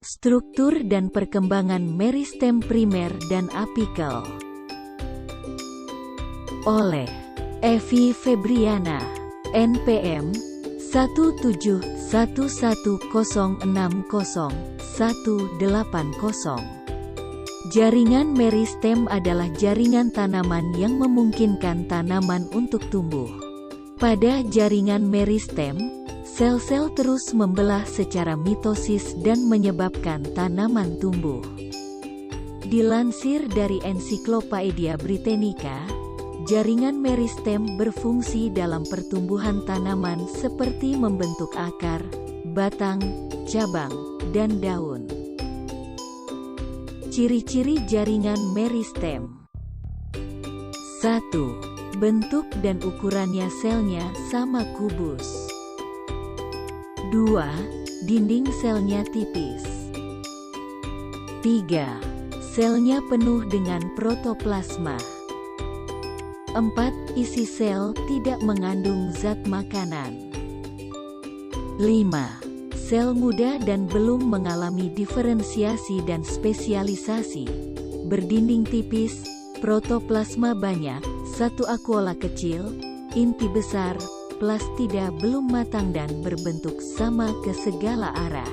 Struktur dan perkembangan meristem primer dan apikal. Oleh Evi Febriana, NPM 1711060-180. Jaringan meristem adalah jaringan tanaman yang memungkinkan tanaman untuk tumbuh. Pada jaringan meristem, sel-sel terus membelah secara mitosis dan menyebabkan tanaman tumbuh. Dilansir dari Encyclopaedia Britannica, jaringan meristem berfungsi dalam pertumbuhan tanaman seperti membentuk akar, batang, cabang, dan daun. Ciri-ciri jaringan meristem. 1. Bentuk dan ukurannya selnya sama kubus. 2. Dinding selnya tipis. 3. Selnya penuh dengan protoplasma. 4. Isi sel tidak mengandung zat makanan. 5. Sel muda dan belum mengalami diferensiasi dan spesialisasi. Berdinding tipis, protoplasma banyak, satu akuola kecil, inti besar, plastida belum matang dan berbentuk sama ke segala arah.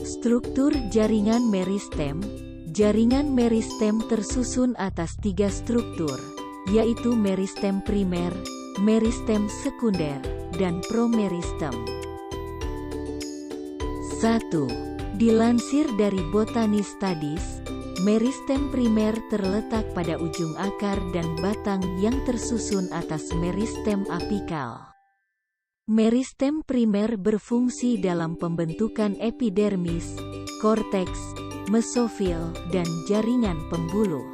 Struktur jaringan meristem. Jaringan meristem tersusun atas 3 struktur, yaitu meristem primer, meristem sekunder, dan promeristem. 1. Dilansir dari Botany Studies, meristem primer terletak pada ujung akar dan batang yang tersusun atas meristem apikal. Meristem primer berfungsi dalam pembentukan epidermis, korteks, mesofil, dan jaringan pembuluh.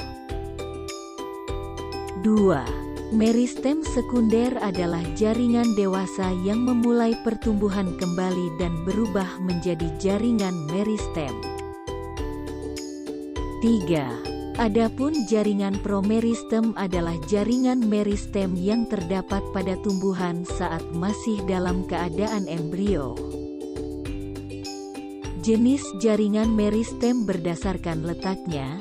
2. Meristem sekunder adalah jaringan dewasa yang memulai pertumbuhan kembali dan berubah menjadi jaringan meristem. 3. Adapun jaringan promeristem adalah jaringan meristem yang terdapat pada tumbuhan saat masih dalam keadaan embrio. Jenis jaringan meristem berdasarkan letaknya.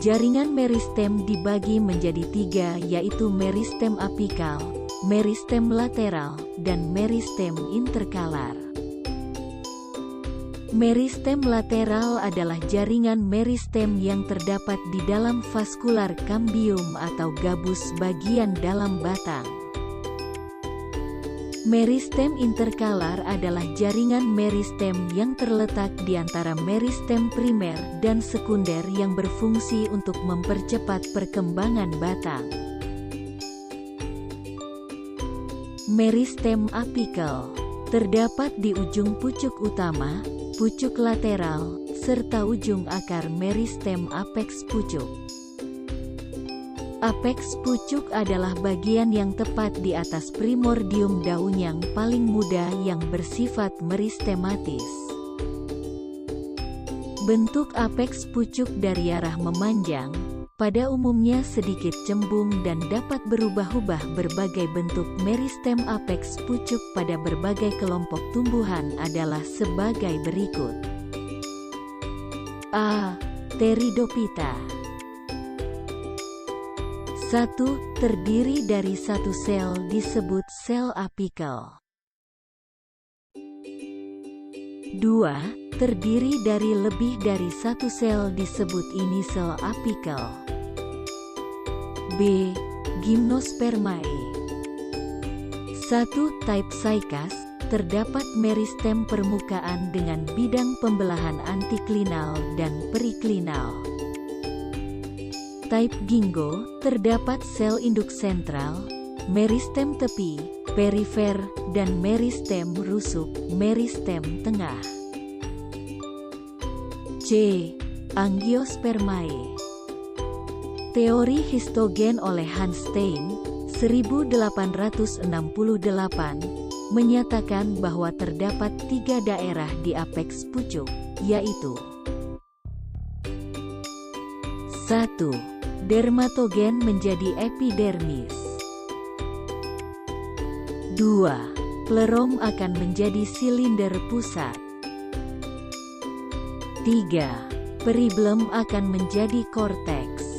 Jaringan meristem dibagi menjadi 3, yaitu meristem apikal, meristem lateral, dan meristem interkalar. Meristem lateral adalah jaringan meristem yang terdapat di dalam vaskular cambium atau gabus bagian dalam batang. Meristem interkalar adalah jaringan meristem yang terletak di antara meristem primer dan sekunder yang berfungsi untuk mempercepat perkembangan batang. Meristem apikal terdapat di ujung pucuk utama, pucuk lateral, serta ujung akar meristem apeks pucuk. Apeks pucuk adalah bagian yang tepat di atas primordium daun yang paling muda yang bersifat meristematis. Bentuk apeks pucuk dari arah memanjang, pada umumnya sedikit cembung dan dapat berubah-ubah. Berbagai bentuk meristem apeks pucuk pada berbagai kelompok tumbuhan adalah sebagai berikut. A. Pteridophyta. 1. Terdiri dari satu sel disebut sel apikal. 2. Terdiri dari lebih dari satu sel disebut inisel apikal. B. Gymnospermae. 1. Type Cycas, terdapat meristem permukaan dengan bidang pembelahan antiklinal dan periklinal. Type Ginkgo, terdapat sel induk sentral, meristem tepi, perifer, dan meristem rusuk, meristem tengah. C. Angiospermae. Teori histogen oleh Hans Stein, 1868, menyatakan bahwa terdapat 3 daerah di apeks pucuk, yaitu 1. Dermatogen menjadi epidermis. 2. Pleroma akan menjadi silinder pusat. 3. Periblem akan menjadi korteks.